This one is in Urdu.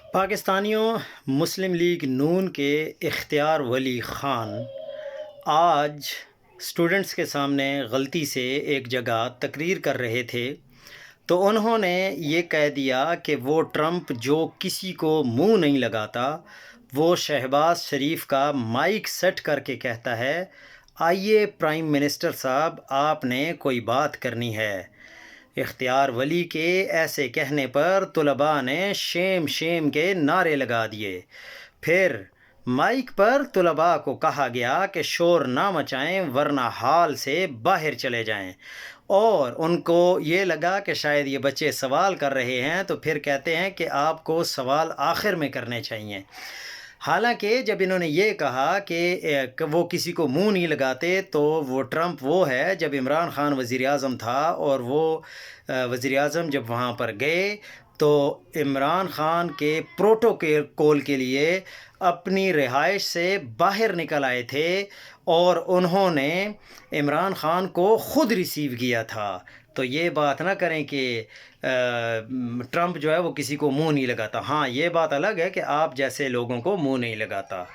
پاکستانیوں، مسلم لیگ نون کے اختیار ولی خان آج اسٹوڈنٹس کے سامنے غلطی سے ایک جگہ تقریر کر رہے تھے، تو انہوں نے یہ کہہ دیا کہ وہ ٹرمپ جو کسی کو منہ نہیں لگاتا، وہ شہباز شریف کا مائک سیٹ کر کے کہتا ہے، آئیے پرائم منسٹر صاحب آپ نے کوئی بات کرنی ہے۔ اختیار ولی کے ایسے کہنے پر طلباء نے شیم شیم کے نعرے لگا دیے۔ پھر مائک پر طلباء کو کہا گیا کہ شور نہ مچائیں ورنہ ہال سے باہر چلے جائیں، اور ان کو یہ لگا کہ شاید یہ بچے سوال کر رہے ہیں، تو پھر کہتے ہیں کہ آپ کو سوال آخر میں کرنے چاہیے۔ حالانکہ جب انہوں نے یہ کہا کہ وہ کسی کو منہ نہیں لگاتے، تو وہ ٹرمپ وہ ہے جب عمران خان وزیر اعظم تھا، اور وہ وزیر اعظم جب وہاں پر گئے تو عمران خان کے پروٹوکول کے لیے اپنی رہائش سے باہر نکل آئے تھے، اور انہوں نے عمران خان کو خود ریسیو کیا تھا۔ تو یہ بات نہ کریں کہ ٹرمپ جو ہے وہ کسی کو منہ نہیں لگاتا۔ ہاں، یہ بات الگ ہے کہ آپ جیسے لوگوں کو منہ نہیں لگاتا۔